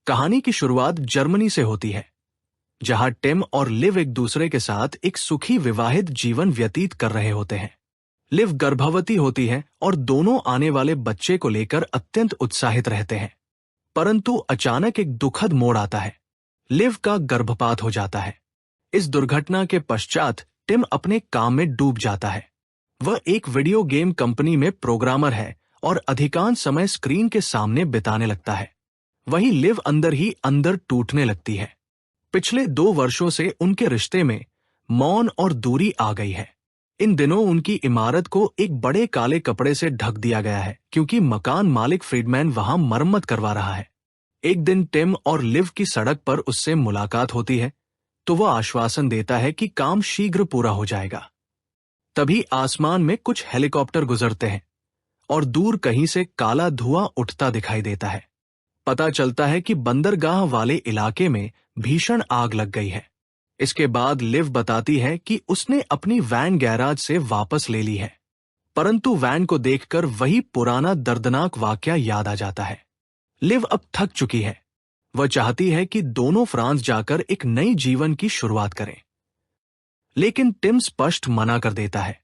कहानी की शुरुआत जर्मनी से होती है, जहां टिम और लिव एक दूसरे के साथ एक सुखी विवाहित जीवन व्यतीत कर रहे होते हैं। लिव गर्भवती होती है और दोनों आने वाले बच्चे को लेकर अत्यंत उत्साहित रहते हैं। परंतु अचानक एक दुखद मोड़ आता है। लिव का गर्भपात हो जाता है। इस दुर्घटना के पश्चात टिम अपने काम में डूब जाता है। वह एक वीडियो गेम कंपनी में प्रोग्रामर है और अधिकांश समय स्क्रीन के सामने बिताने लगता है। वहीं लिव अंदर ही अंदर टूटने लगती है। पिछले 2 वर्षों से उनके रिश्ते में मौन और दूरी आ गई है। इन दिनों उनकी इमारत को एक बड़े काले कपड़े से ढक दिया गया है, क्योंकि मकान मालिक फ्रीडमैन वहां मरम्मत करवा रहा है। एक दिन टिम और लिव की सड़क पर उससे मुलाकात होती है, तो वह आश्वासन देता है कि काम शीघ्र पूरा हो जाएगा। तभी आसमान में कुछ हेलीकॉप्टर गुजरते हैं और दूर कहीं से काला धुआं उठता दिखाई देता है। पता चलता है कि बंदरगाह वाले इलाके में भीषण आग लग गई है। इसके बाद लिव बताती है कि उसने अपनी वैन गैराज से वापस ले ली है, परंतु वैन को देखकर वही पुराना दर्दनाक वाकया याद आ जाता है। लिव अब थक चुकी है। वह चाहती है कि दोनों फ्रांस जाकर एक नई जीवन की शुरुआत करें, लेकिन टिम स्पष्ट मना कर देता है।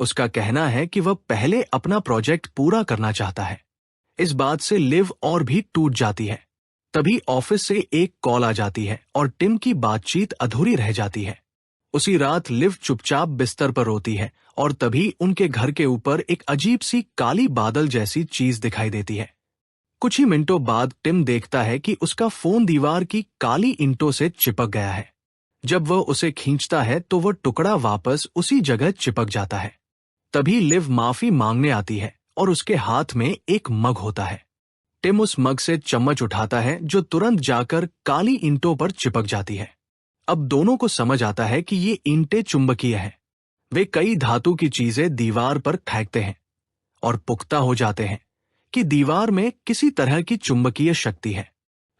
उसका कहना है कि वह पहले अपना प्रोजेक्ट पूरा करना चाहता है। इस बात से लिव और भी टूट जाती है। तभी ऑफिस से एक कॉल आ जाती है और टिम की बातचीत अधूरी रह जाती है। उसी रात लिव चुपचाप बिस्तर पर रोती है और तभी उनके घर के ऊपर एक अजीब सी काली बादल जैसी चीज दिखाई देती है। कुछ ही मिनटों बाद टिम देखता है कि उसका फोन दीवार की काली ईंटों से चिपक गया है। जब वह उसे खींचता है तो वह टुकड़ा वापस उसी जगह चिपक जाता है। तभी लिव माफी मांगने आती है और उसके हाथ में एक मग होता है। टिम उस मग से चम्मच उठाता है, जो तुरंत जाकर काली ईंटों पर चिपक जाती है। अब दोनों को समझ आता है कि ये ईंटें चुंबकीय हैं। वे कई धातु की चीजें दीवार पर फेंकते हैं और पुख्ता हो जाते हैं कि दीवार में किसी तरह की चुंबकीय शक्ति है।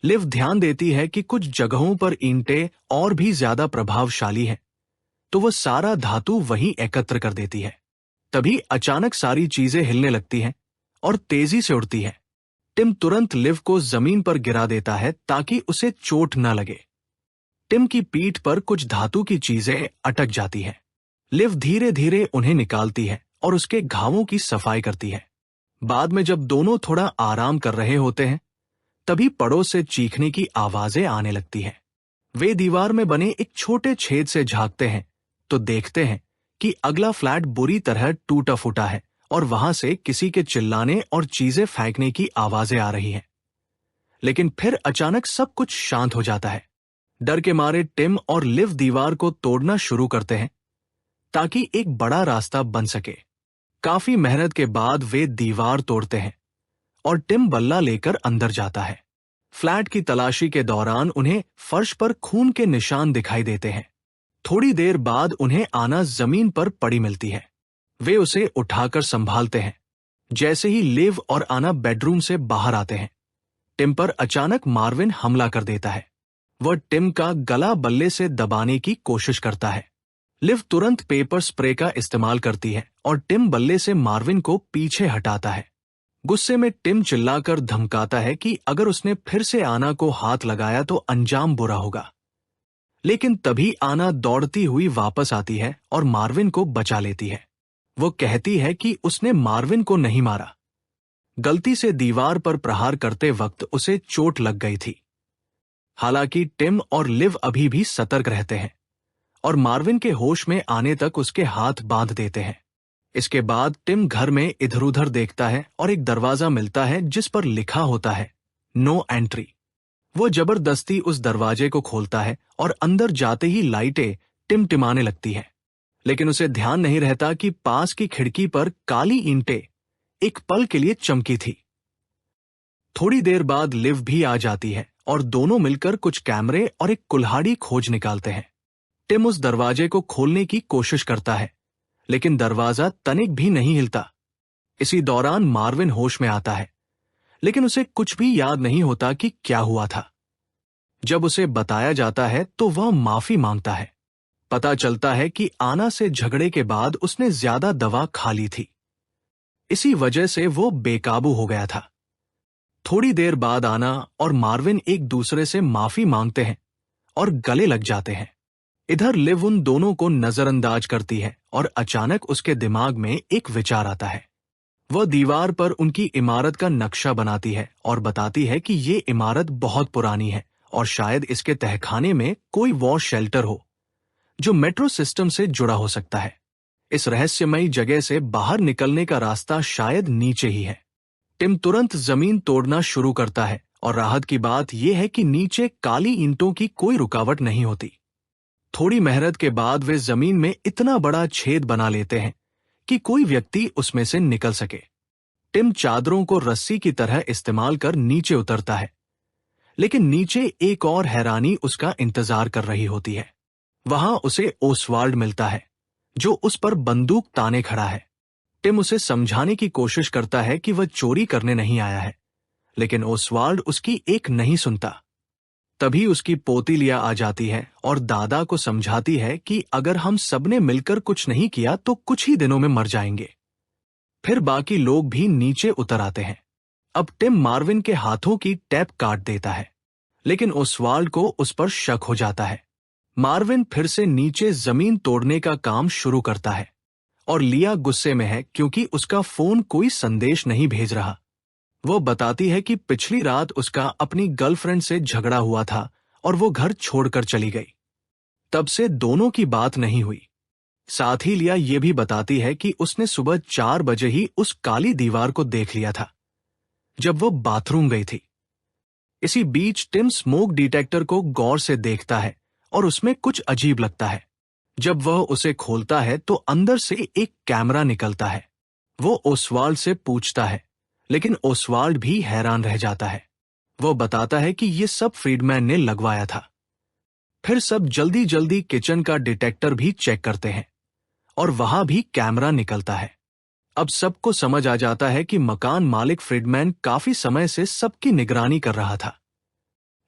लिव ध्यान देती है कि कुछ जगहों पर ईंटें और भी ज्यादा प्रभावशाली हैं, तो वह सारा धातु वहीं एकत्र कर देती है। तभी अचानक सारी चीजें हिलने लगती हैं और तेजी से उड़ती हैं। टिम तुरंत लिव को जमीन पर गिरा देता है ताकि उसे चोट न लगे। टिम की पीठ पर कुछ धातु की चीजें अटक जाती हैं। लिव धीरे धीरे उन्हें निकालती है और उसके घावों की सफाई करती है। बाद में जब दोनों थोड़ा आराम कर रहे होते हैं, तभी पड़ोस से चीखने की आवाजें आने लगती हैं। वे दीवार में बने एक छोटे छेद से झांकते हैं तो देखते हैं कि अगला फ्लैट बुरी तरह टूटा फूटा है और वहां से किसी के चिल्लाने और चीजें फेंकने की आवाजें आ रही हैं। लेकिन फिर अचानक सब कुछ शांत हो जाता है। डर के मारे टिम और लिव दीवार को तोड़ना शुरू करते हैं ताकि एक बड़ा रास्ता बन सके। काफी मेहनत के बाद वे दीवार तोड़ते हैं और टिम बल्ला लेकर अंदर जाता है। फ्लैट की तलाशी के दौरान उन्हें फर्श पर खून के निशान दिखाई देते हैं। थोड़ी देर बाद उन्हें आना जमीन पर पड़ी मिलती है। वे उसे उठाकर संभालते हैं। जैसे ही लिव और आना बेडरूम से बाहर आते हैं, टिम पर अचानक मार्विन हमला कर देता है। वह टिम का गला बल्ले से दबाने की कोशिश करता है। लिव तुरंत पेपर स्प्रे का इस्तेमाल करती है और टिम बल्ले से मार्विन को पीछे हटाता है। गुस्से में टिम चिल्लाकर धमकाता है कि अगर उसने फिर से आना को हाथ लगाया तो अंजाम बुरा होगा। लेकिन तभी आना दौड़ती हुई वापस आती है और मार्विन को बचा लेती है। वो कहती है कि उसने मार्विन को नहीं मारा, गलती से दीवार पर प्रहार करते वक्त उसे चोट लग गई थी। हालांकि टिम और लिव अभी भी सतर्क रहते हैं और मार्विन के होश में आने तक उसके हाथ बांध देते हैं। इसके बाद टिम घर में इधर उधर देखता है और एक दरवाजा मिलता है जिस पर लिखा होता है नो एंट्री। वो जबरदस्ती उस दरवाजे को खोलता है और अंदर जाते ही लाइटें टिमटिमाने लगती हैं। लेकिन उसे ध्यान नहीं रहता कि पास की खिड़की पर काली ईंटें एक पल के लिए चमकी थी। थोड़ी देर बाद लिव भी आ जाती है और दोनों मिलकर कुछ कैमरे और एक कुल्हाड़ी खोज निकालते हैं। टिम उस दरवाजे को खोलने की कोशिश करता है, लेकिन दरवाजा तनिक भी नहीं हिलता। इसी दौरान मार्विन होश में आता है, लेकिन उसे कुछ भी याद नहीं होता कि क्या हुआ था। जब उसे बताया जाता है तो वह माफी मांगता है। पता चलता है कि आना से झगड़े के बाद उसने ज्यादा दवा खा ली थी। इसी वजह से वो बेकाबू हो गया था। थोड़ी देर बाद आना और मार्विन एक दूसरे से माफी मांगते हैं और गले लग जाते हैं। इधर लिव उन दोनों को नजरअंदाज करती है और अचानक उसके दिमाग में एक विचार आता है। वह दीवार पर उनकी इमारत का नक्शा बनाती है और बताती है कि ये इमारत बहुत पुरानी है और शायद इसके तहखाने में कोई वॉर शेल्टर हो जो मेट्रो सिस्टम से जुड़ा हो सकता है। इस रहस्यमयी जगह से बाहर निकलने का रास्ता शायद नीचे ही है। टिम तुरंत जमीन तोड़ना शुरू करता है और राहत की बात यह है कि नीचे काली ईंटों की कोई रुकावट नहीं होती। थोड़ी मेहनत के बाद वे जमीन में इतना बड़ा छेद बना लेते हैं कि कोई व्यक्ति उसमें से निकल सके। टिम चादरों को रस्सी की तरह इस्तेमाल कर नीचे उतरता है, लेकिन नीचे एक और हैरानी उसका इंतजार कर रही होती है। वहां उसे ओसवाल्ड मिलता है, जो उस पर बंदूक ताने खड़ा है। टिम उसे समझाने की कोशिश करता है कि वह चोरी करने नहीं आया है, लेकिन ओसवाल्ड उसकी एक नहीं सुनता। तभी उसकी पोती लिया आ जाती है और दादा को समझाती है कि अगर हम सबने मिलकर कुछ नहीं किया तो कुछ ही दिनों में मर जाएंगे। फिर बाकी लोग भी नीचे उतर आते हैं। अब टिम मार्विन के हाथों की टैप काट देता है, लेकिन ओसवाल्ड को उस पर शक हो जाता है। मार्विन फिर से नीचे जमीन तोड़ने का काम शुरू करता है और लिया गुस्से में है क्योंकि उसका फोन कोई संदेश नहीं भेज रहा। वो बताती है कि पिछली रात उसका अपनी गर्लफ्रेंड से झगड़ा हुआ था और वो घर छोड़कर चली गई। तब से दोनों की बात नहीं हुई। साथ ही लिया ये भी बताती है कि उसने सुबह 4 बजे ही उस काली दीवार को देख लिया था जब वो बाथरूम गई थी। इसी बीच टिम स्मोक डिटेक्टर को गौर से देखता है और उसमें कुछ अजीब लगता है। जब वह उसे खोलता है तो अंदर से एक कैमरा निकलता है। वो ओसवाल्ड से पूछता है, लेकिन ओसवाल्ड भी हैरान रह जाता है। वो बताता है कि ये सब फ्रीडमैन ने लगवाया था। फिर सब जल्दी जल्दी किचन का डिटेक्टर भी चेक करते हैं और वहां भी कैमरा निकलता है। अब सबको समझ आ जाता है कि मकान मालिक फ्रीडमैन काफी समय से सबकी निगरानी कर रहा था।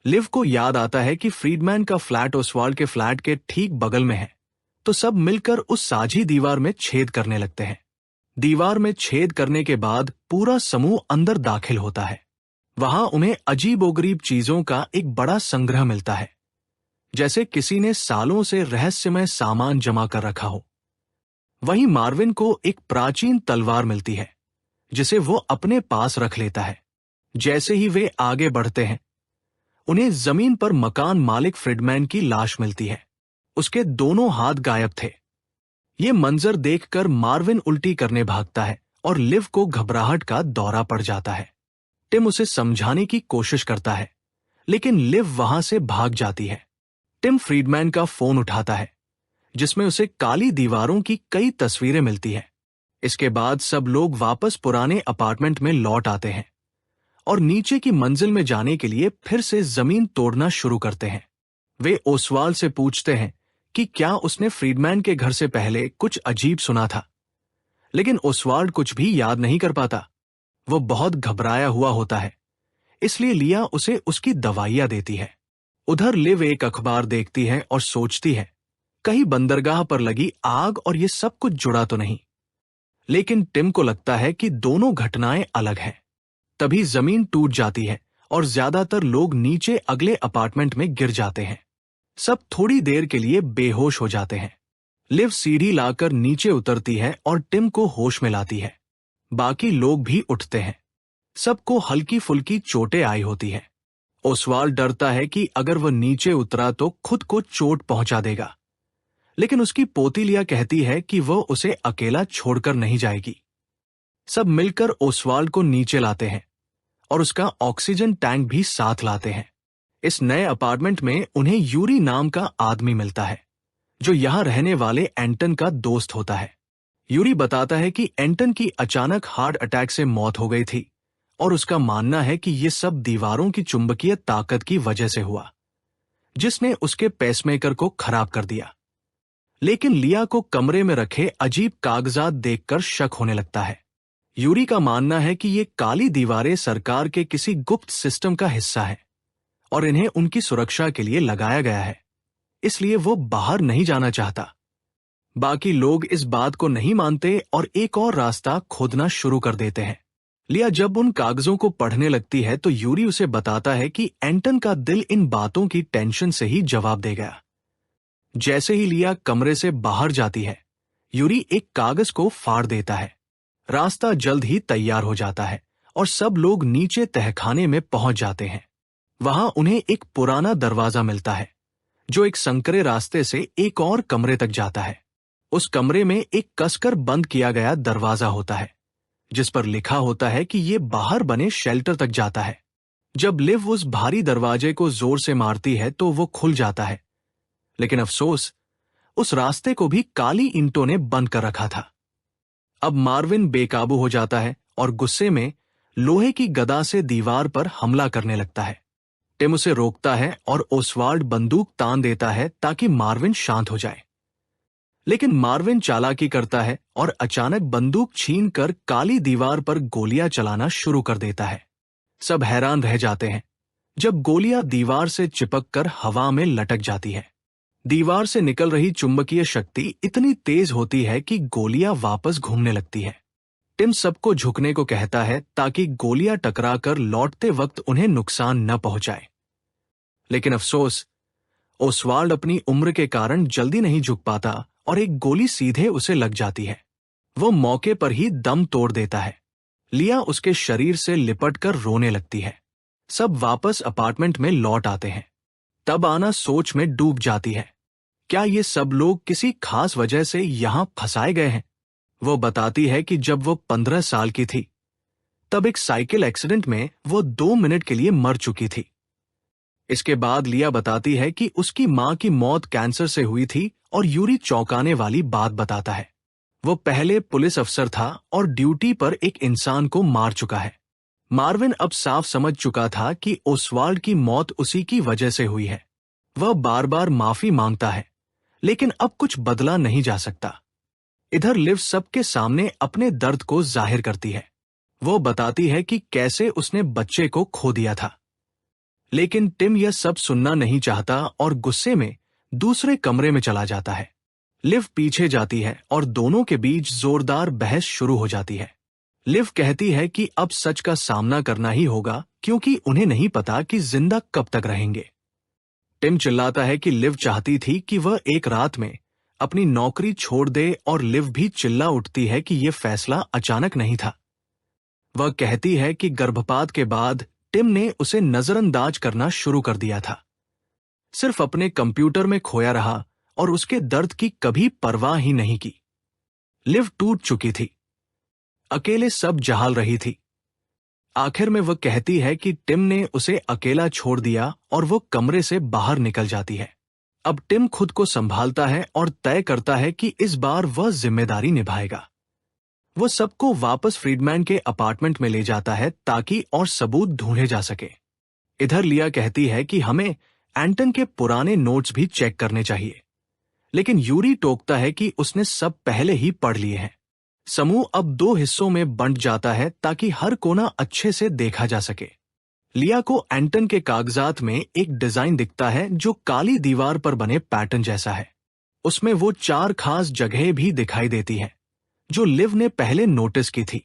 लिव को याद आता है कि फ्रीडमैन का फ्लैट ओसवाल्ड के फ्लैट के ठीक बगल में है, तो सब मिलकर उस साझी दीवार में छेद करने लगते हैं। दीवार में छेद करने के बाद पूरा समूह अंदर दाखिल होता है। वहां उन्हें अजीबोगरीब चीजों का एक बड़ा संग्रह मिलता है, जैसे किसी ने सालों से रहस्यमय सामान जमा कर रखा हो। वहीं मार्विन को एक प्राचीन तलवार मिलती है, जिसे वो अपने पास रख लेता है। जैसे ही वे आगे बढ़ते हैं, उन्हें जमीन पर मकान मालिक फ्रीडमैन की लाश मिलती है। उसके दोनों हाथ गायब थे। ये मंजर देखकर मार्विन उल्टी करने भागता है और लिव को घबराहट का दौरा पड़ जाता है। टिम उसे समझाने की कोशिश करता है, लेकिन लिव वहां से भाग जाती है। टिम फ्रीडमैन का फोन उठाता है, जिसमें उसे काली दीवारों की कई तस्वीरें मिलती हैं। इसके बाद सब लोग वापस पुराने अपार्टमेंट में लौट आते हैं और नीचे की मंजिल में जाने के लिए फिर से जमीन तोड़ना शुरू करते हैं। वे ओसवाल्ड से पूछते हैं कि क्या उसने फ्रीडमैन के घर से पहले कुछ अजीब सुना था, लेकिन ओसवाल्ड कुछ भी याद नहीं कर पाता। वो बहुत घबराया हुआ होता है, इसलिए लिया उसे उसकी दवाइयां देती है। उधर लिव एक अखबार देखती है और सोचती है, कहीं बंदरगाह पर लगी आग और ये सब कुछ जुड़ा तो नहीं। लेकिन टिम को लगता है कि दोनों घटनाएं अलग हैं। तभी जमीन टूट जाती है और ज्यादातर लोग नीचे अगले अपार्टमेंट में गिर जाते हैं। सब थोड़ी देर के लिए बेहोश हो जाते हैं। लिव सीढ़ी लाकर नीचे उतरती है और टिम को होश में लाती है। बाकी लोग भी उठते हैं। सबको हल्की फुल्की चोटें आई होती है। ओसवाल्ड डरता है कि अगर वह नीचे उतरा तो खुद को चोट पहुंचा देगा, लेकिन उसकी पोती लिया कहती है कि वह उसे अकेला छोड़कर नहीं जाएगी। सब मिलकर ओसवाल्ड को नीचे लाते हैं और उसका ऑक्सीजन टैंक भी साथ लाते हैं। इस नए अपार्टमेंट में उन्हें यूरी नाम का आदमी मिलता है, जो यहां रहने वाले एंटन का दोस्त होता है। यूरी बताता है कि एंटन की अचानक हार्ट अटैक से मौत हो गई थी और उसका मानना है कि ये सब दीवारों की चुंबकीय ताकत की वजह से हुआ, जिसने उसके पेसमेकर को खराब कर दिया। लेकिन लिया को कमरे में रखे अजीब कागजात देखकर शक होने लगता है। यूरी का मानना है कि ये काली दीवारें सरकार के किसी गुप्त सिस्टम का हिस्सा है और इन्हें उनकी सुरक्षा के लिए लगाया गया है, इसलिए वो बाहर नहीं जाना चाहता। बाकी लोग इस बात को नहीं मानते और एक और रास्ता खोदना शुरू कर देते हैं। लिया जब उन कागजों को पढ़ने लगती है तो यूरी उसे बताता है कि एंटन का दिल इन बातों की टेंशन से ही जवाब दे गया। जैसे ही लिया कमरे से बाहर जाती है, यूरी एक कागज को फाड़ देता है। रास्ता जल्द ही तैयार हो जाता है और सब लोग नीचे तहखाने में पहुंच जाते हैं। वहां उन्हें एक पुराना दरवाजा मिलता है जो एक संकरे रास्ते से एक और कमरे तक जाता है। उस कमरे में एक कसकर बंद किया गया दरवाजा होता है जिस पर लिखा होता है कि ये बाहर बने शेल्टर तक जाता है। जब लिव उस भारी दरवाजे को जोर से मारती है तो वो खुल जाता है, लेकिन अफसोस उस रास्ते को भी काली ईंटों ने बंद कर रखा था। अब मार्विन बेकाबू हो जाता है और गुस्से में लोहे की गदा से दीवार पर हमला करने लगता है। टिम उसे रोकता है और ओसवाल्ड बंदूक तान देता है ताकि मार्विन शांत हो जाए। लेकिन मार्विन चालाकी करता है और अचानक बंदूक छीनकर काली दीवार पर गोलियां चलाना शुरू कर देता है। सब हैरान रह जाते हैं जब गोलियां दीवार से चिपककर हवा में लटक जाती है। दीवार से निकल रही चुंबकीय शक्ति इतनी तेज होती है कि गोलियां वापस घूमने लगती है। टिम सबको झुकने को कहता है ताकि गोलियां टकराकर लौटते वक्त उन्हें नुकसान न पहुंचाए। लेकिन अफसोस, ओसवाल्ड अपनी उम्र के कारण जल्दी नहीं झुक पाता और एक गोली सीधे उसे लग जाती है। वो मौके पर ही दम तोड़ देता है। लिया उसके शरीर से लिपटकर रोने लगती है। सब वापस अपार्टमेंट में लौट आते हैं। तब आना सोच में डूब जाती है। क्या ये सब लोग किसी खास वजह से यहां फंसाए गए हैं? वो बताती है कि जब वो 15 साल की थी तब एक साइकिल एक्सीडेंट में वो 2 मिनट के लिए मर चुकी थी। इसके बाद लिया बताती है कि उसकी मां की मौत कैंसर से हुई थी और यूरी चौंकाने वाली बात बताता है। वो पहले पुलिस अफसर था और ड्यूटी पर एक इंसान को मार चुका है। मार्विन अब साफ समझ चुका था कि ओसवाल्ड की मौत उसी की वजह से हुई है। वह बार बार माफी मांगता है, लेकिन अब कुछ बदला नहीं जा सकता। इधर लिव सबके सामने अपने दर्द को जाहिर करती है। वो बताती है कि कैसे उसने बच्चे को खो दिया था। लेकिन टिम यह सब सुनना नहीं चाहता और गुस्से में दूसरे कमरे में चला जाता है। लिव पीछे जाती है और दोनों के बीच जोरदार बहस शुरू हो जाती है। लिव कहती है कि अब सच का सामना करना ही होगा क्योंकि उन्हें नहीं पता कि जिंदा कब तक रहेंगे। टिम चिल्लाता है कि लिव चाहती थी कि वह एक रात में अपनी नौकरी छोड़ दे और लिव भी चिल्ला उठती है कि यह फैसला अचानक नहीं था। वह कहती है कि गर्भपात के बाद टिम ने उसे नजरअंदाज करना शुरू कर दिया था, सिर्फ अपने कंप्यूटर में खोया रहा और उसके दर्द की कभी परवाह ही नहीं की। लिव टूट चुकी थी, अकेले सब जहाल रही थी। आखिर में वह कहती है कि टिम ने उसे अकेला छोड़ दिया और वो कमरे से बाहर निकल जाती है। अब टिम खुद को संभालता है और तय करता है कि इस बार वह जिम्मेदारी निभाएगा। वो सबको वापस फ्रीडमैन के अपार्टमेंट में ले जाता है ताकि और सबूत ढूंढे जा सके। इधर लिया कहती है कि हमें एंटन के पुराने नोट्स भी चेक करने चाहिए, लेकिन यूरी टोकता है कि उसने सब पहले ही पढ़ लिए हैं। समूह अब 2 हिस्सों में बंट जाता है ताकि हर कोना अच्छे से देखा जा सके। लिया को एंटन के कागजात में एक डिजाइन दिखता है जो काली दीवार पर बने पैटर्न जैसा है। उसमें वो 4 खास जगहें भी दिखाई देती हैं जो लिव ने पहले नोटिस की थी।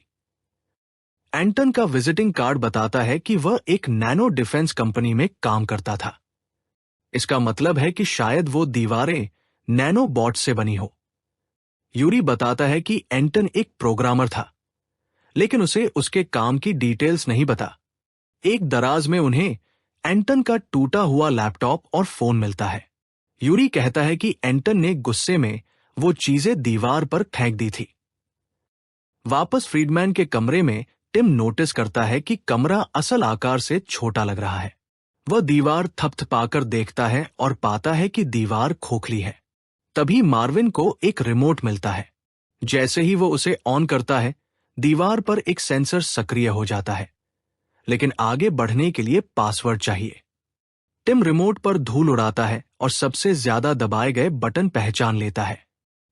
एंटन का विजिटिंग कार्ड बताता है कि वह एक नैनो डिफेंस कंपनी में काम करता था। इसका मतलब है कि शायद वो दीवारें नैनो बॉट से बनी हो। यूरी बताता है कि एंटन एक प्रोग्रामर था, लेकिन उसे उसके काम की डिटेल्स नहीं पता। एक दराज में उन्हें एंटन का टूटा हुआ लैपटॉप और फोन मिलता है। यूरी कहता है कि एंटन ने गुस्से में वो चीजें दीवार पर फेंक दी थी। वापस फ्रीडमैन के कमरे में टिम नोटिस करता है कि कमरा असल आकार से छोटा लग रहा है। वह दीवार थपथपाकर देखता है और पाता है कि दीवार खोखली है। तभी मार्विन को एक रिमोट मिलता है। जैसे ही वो उसे ऑन करता है, दीवार पर एक सेंसर सक्रिय हो जाता है, लेकिन आगे बढ़ने के लिए पासवर्ड चाहिए। टिम रिमोट पर धूल उड़ाता है और सबसे ज्यादा दबाए गए बटन पहचान लेता है।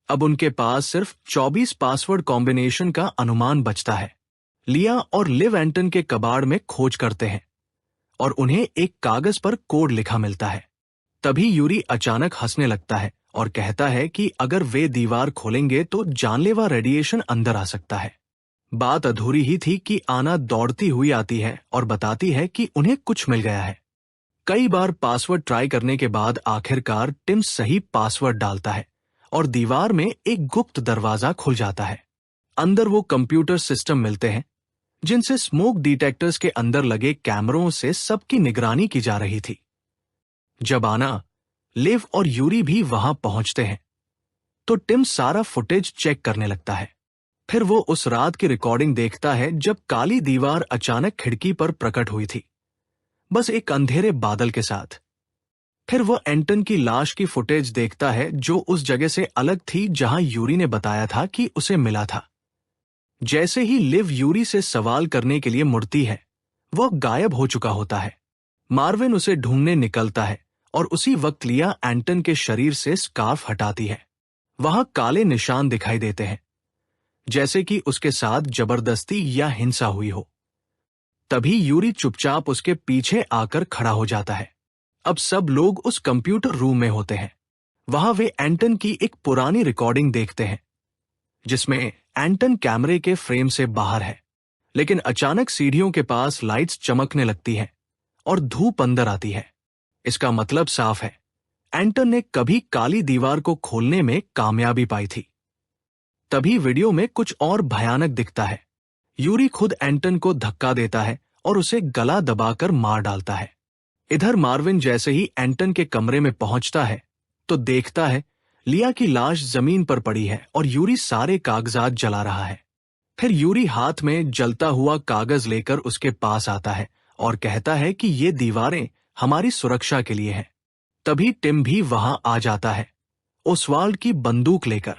अब उनके पास सिर्फ 24 पासवर्ड कॉम्बिनेशन का अनुमान बचता है। लिया और लिव एंटन के कबाड़ में खोज करते हैं और उन्हें एक कागज पर कोड लिखा मिलता है। तभी यूरी अचानक हंसने लगता है और कहता है कि अगर वे दीवार खोलेंगे तो जानलेवा रेडिएशन अंदर आ सकता है। बात अधूरी ही थी कि आना दौड़ती हुई आती है और बताती है कि उन्हें कुछ मिल गया है। कई बार पासवर्ड ट्राई करने के बाद आखिरकार टिम सही पासवर्ड डालता है और दीवार में एक गुप्त दरवाजा खुल जाता है। अंदर वो कंप्यूटर सिस्टम मिलते हैं जिनसे स्मोक डिटेक्टर्स के अंदर लगे कैमरों से सबकी निगरानी की जा रही थी। जब आना, लिव और यूरी भी वहां पहुंचते हैं तो टिम सारा फुटेज चेक करने लगता है। फिर वो उस रात की रिकॉर्डिंग देखता है जब काली दीवार अचानक खिड़की पर प्रकट हुई थी, बस एक अंधेरे बादल के साथ। फिर वो एंटन की लाश की फुटेज देखता है जो उस जगह से अलग थी जहां यूरी ने बताया था कि उसे मिला था। जैसे ही लिव यूरी से सवाल करने के लिए मुड़ती है, वह गायब हो चुका होता है। मार्विन उसे ढूंढने निकलता है और उसी वक्त लिया एंटन के शरीर से स्कार्फ हटाती है। वहां काले निशान दिखाई देते हैं, जैसे कि उसके साथ जबरदस्ती या हिंसा हुई हो। तभी यूरी चुपचाप उसके पीछे आकर खड़ा हो जाता है। अब सब लोग उस कंप्यूटर रूम में होते हैं। वहां वे एंटन की एक पुरानी रिकॉर्डिंग देखते हैं जिसमें एंटन कैमरे के फ्रेम से बाहर है, लेकिन अचानक सीढ़ियों के पास लाइट्स चमकने लगती हैं और धूप अंदर आती है। इसका मतलब साफ है, एंटन ने कभी काली दीवार को खोलने में कामयाबी पाई थी। तभी वीडियो में कुछ और भयानक दिखता है। यूरी खुद एंटन को धक्का देता है और उसे गला दबाकर मार डालता है। इधर मार्विन जैसे ही एंटन के कमरे में पहुंचता है तो देखता है लिया की लाश जमीन पर पड़ी है और यूरी सारे कागजात जला रहा है। फिर यूरी हाथ में जलता हुआ कागज लेकर उसके पास आता है और कहता है कि ये दीवारें हमारी सुरक्षा के लिए हैं। तभी टिम भी वहां आ जाता है, ओसवाल्ड की बंदूक लेकर।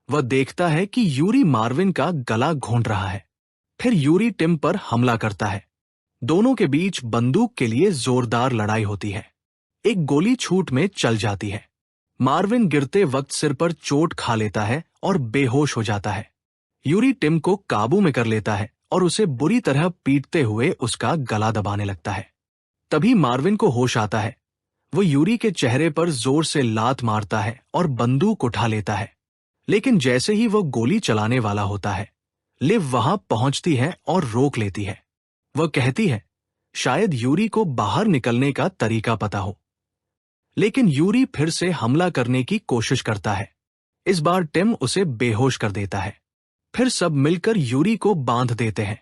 वह देखता है कि यूरी मार्विन का गला घोंट रहा है। फिर यूरी टिम पर हमला करता है। दोनों के बीच बंदूक के लिए जोरदार लड़ाई होती है। एक गोली छूट में चल जाती है। मार्विन गिरते वक्त सिर पर चोट खा लेता है और बेहोश हो जाता है। यूरी टिम को काबू में कर लेता है और उसे बुरी तरह पीटते हुए उसका गला दबाने लगता है। तभी मार्विन को होश आता है। वो यूरी के चेहरे पर जोर से लात मारता है और बंदूक उठा लेता है, लेकिन जैसे ही वो गोली चलाने वाला होता है, लिव वहां पहुंचती है और रोक लेती है। वह कहती है शायद यूरी को बाहर निकलने का तरीका पता हो, लेकिन यूरी फिर से हमला करने की कोशिश करता है। इस बार टिम उसे बेहोश कर देता है। फिर सब मिलकर यूरी को बांध देते हैं।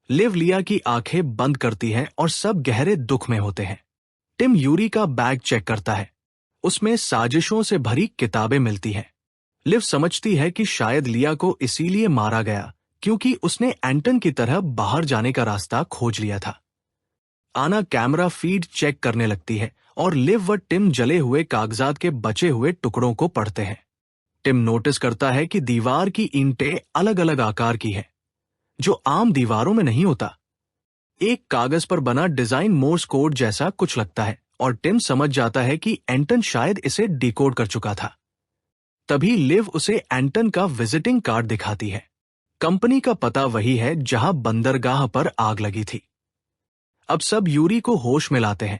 लिव लिया की आंखें बंद करती है और सब गहरे दुख में होते हैं। टिम यूरी का बैग चेक करता है। उसमें साजिशों से भरी किताबें मिलती हैं। लिव समझती है कि शायद लिया को इसीलिए मारा गया क्योंकि उसने एंटन की तरह बाहर जाने का रास्ता खोज लिया था। आना कैमरा फीड चेक करने लगती है और लिव व टिम जले हुए कागजात के बचे हुए टुकड़ों को पढ़ते हैं। टिम नोटिस करता है कि दीवार की ईंटें अलग अलग आकार की है, जो आम दीवारों में नहीं होता। एक कागज पर बना डिजाइन मोर्स कोड जैसा कुछ लगता है और टिम समझ जाता है कि एंटन शायद इसे डिकोड कर चुका था। तभी लिव उसे एंटन का विजिटिंग कार्ड दिखाती है। कंपनी का पता वही है जहां बंदरगाह पर आग लगी थी। अब सब यूरी को होश में लाते हैं,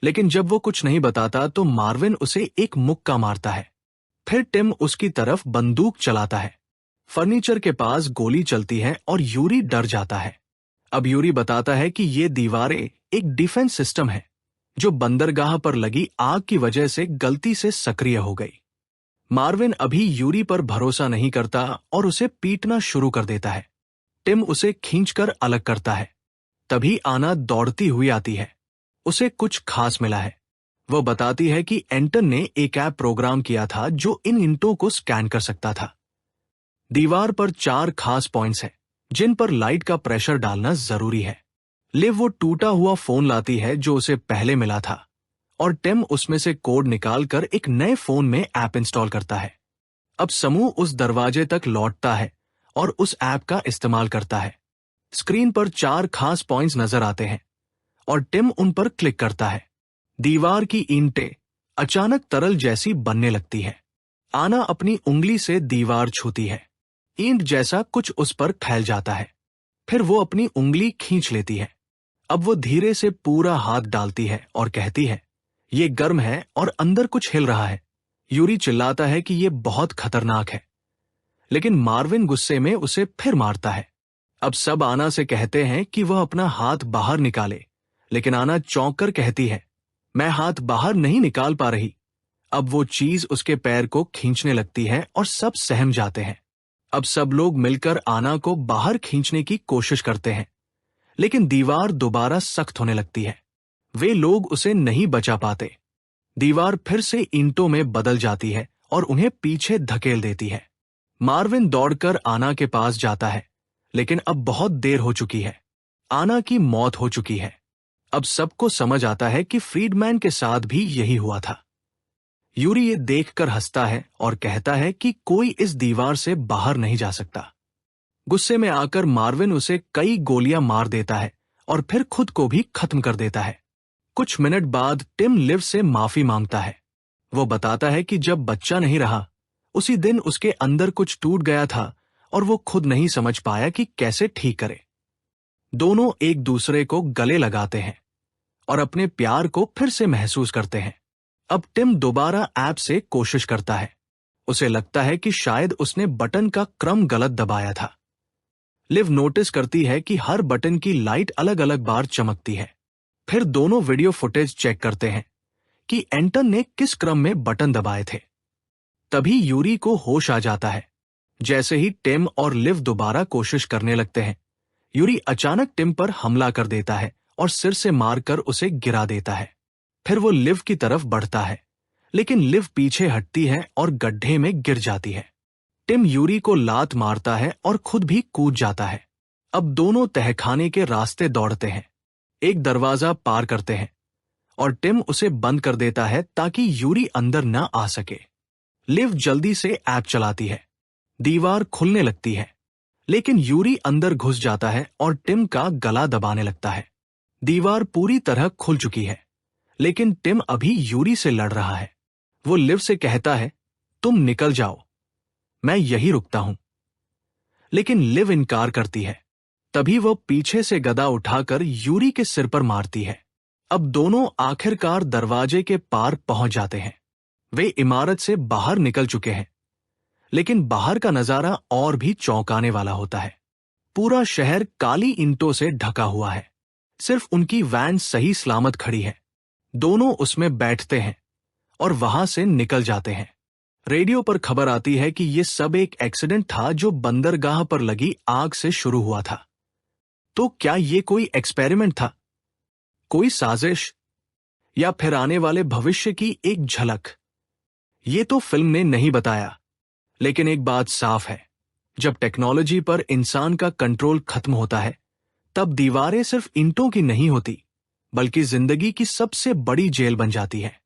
लेकिन जब वो कुछ नहीं बताता तो मार्विन उसे एक मुक्का मारता है। फिर टिम उसकी तरफ बंदूक चलाता है। फर्नीचर के पास गोली चलती है और यूरी डर जाता है। अब यूरी बताता है कि ये दीवारें एक डिफेंस सिस्टम है जो बंदरगाह पर लगी आग की वजह से गलती से सक्रिय हो गई। मार्विन अभी यूरी पर भरोसा नहीं करता और उसे पीटना शुरू कर देता है। टिम उसे खींचकर अलग करता है। तभी आना दौड़ती हुई आती है। उसे कुछ खास मिला है। वह बताती है कि एंटन ने एक ऐप प्रोग्राम किया था जो इन ईंटों को स्कैन कर सकता था। दीवार पर 4 खास पॉइंट्स हैं जिन पर लाइट का प्रेशर डालना जरूरी है। लिव वो टूटा हुआ फोन लाती है जो उसे पहले मिला था और टिम उसमें से कोड निकालकर एक नए फोन में ऐप इंस्टॉल करता है। अब समूह उस दरवाजे तक लौटता है और उस ऐप का इस्तेमाल करता है। स्क्रीन पर 4 खास पॉइंट्स नजर आते हैं और टिम उन पर क्लिक करता है। दीवार की ईंटें अचानक तरल जैसी बनने लगती है। आना अपनी उंगली से दीवार छूती है। ईंट जैसा कुछ उस पर फैल जाता है। फिर वो अपनी उंगली खींच लेती है। अब वो धीरे से पूरा हाथ डालती है और कहती है ये गर्म है और अंदर कुछ हिल रहा है। यूरी चिल्लाता है कि ये बहुत खतरनाक है, लेकिन मार्विन गुस्से में उसे फिर मारता है। अब सब आना से कहते हैं कि वह अपना हाथ बाहर निकाले, लेकिन आना चौंक कर कहती है, मैं हाथ बाहर नहीं निकाल पा रही। अब वो चीज उसके पैर को खींचने लगती है और सब सहम जाते हैं। अब सब लोग मिलकर आना को बाहर खींचने की कोशिश करते हैं, लेकिन दीवार दोबारा सख्त होने लगती है। वे लोग उसे नहीं बचा पाते। दीवार फिर से ईंटों में बदल जाती है और उन्हें पीछे धकेल देती है। मार्विन दौड़कर आना के पास जाता है, लेकिन अब बहुत देर हो चुकी है। आना की मौत हो चुकी है। अब सबको समझ आता है कि फ्रीडमैन के साथ भी यही हुआ था। यूरी ये देखकर हंसता है और कहता है कि कोई इस दीवार से बाहर नहीं जा सकता। गुस्से में आकर मार्विन उसे कई गोलियां मार देता है और फिर खुद को भी खत्म कर देता है। कुछ मिनट बाद टिम लिव से माफी मांगता है। वो बताता है कि जब बच्चा नहीं रहा, उसी दिन उसके अंदर कुछ टूट गया था और वो खुद नहीं समझ पाया कि कैसे ठीक करे। दोनों एक दूसरे को गले लगाते हैं और अपने प्यार को फिर से महसूस करते हैं। अब टिम दोबारा ऐप से कोशिश करता है। उसे लगता है कि शायद उसने बटन का क्रम गलत दबाया था। लिव नोटिस करती है कि हर बटन की लाइट अलग अलग बार चमकती है। फिर दोनों वीडियो फुटेज चेक करते हैं कि एंटन ने किस क्रम में बटन दबाए थे। तभी यूरी को होश आ जाता है। जैसे ही टिम और लिव दोबारा कोशिश करने लगते हैं, यूरी अचानक टिम पर हमला कर देता है और सिर से मारकर उसे गिरा देता है। फिर वो लिव की तरफ बढ़ता है, लेकिन लिव पीछे हटती है और गड्ढे में गिर जाती है। टिम यूरी को लात मारता है और खुद भी कूद जाता है। अब दोनों तहखाने के रास्ते दौड़ते हैं, एक दरवाजा पार करते हैं और टिम उसे बंद कर देता है ताकि यूरी अंदर न आ सके। लिव जल्दी से ऐप चलाती है। दीवार खुलने लगती है, लेकिन यूरी अंदर घुस जाता है और टिम का गला दबाने लगता है। दीवार पूरी तरह खुल चुकी है, लेकिन टिम अभी यूरी से लड़ रहा है। वो लिव से कहता है, तुम निकल जाओ, मैं यही रुकता हूं। लेकिन लिव इनकार करती है। तभी वो पीछे से गदा उठाकर यूरी के सिर पर मारती है। अब दोनों आखिरकार दरवाजे के पार पहुंच जाते हैं। वे इमारत से बाहर निकल चुके हैं, लेकिन बाहर का नजारा और भी चौंकाने वाला होता है। पूरा शहर काली ईंटों से ढका हुआ है। सिर्फ उनकी वैन सही सलामत खड़ी है। दोनों उसमें बैठते हैं और वहां से निकल जाते हैं। रेडियो पर खबर आती है कि यह सब एक एक्सीडेंट था जो बंदरगाह पर लगी आग से शुरू हुआ था। तो क्या ये कोई एक्सपेरिमेंट था, कोई साजिश, या फिर आने वाले भविष्य की एक झलक? ये तो फिल्म ने नहीं बताया, लेकिन एक बात साफ है, जब टेक्नोलॉजी पर इंसान का कंट्रोल खत्म होता है, तब दीवारें सिर्फ ईंटों की नहीं होती, बल्कि जिंदगी की सबसे बड़ी जेल बन जाती है।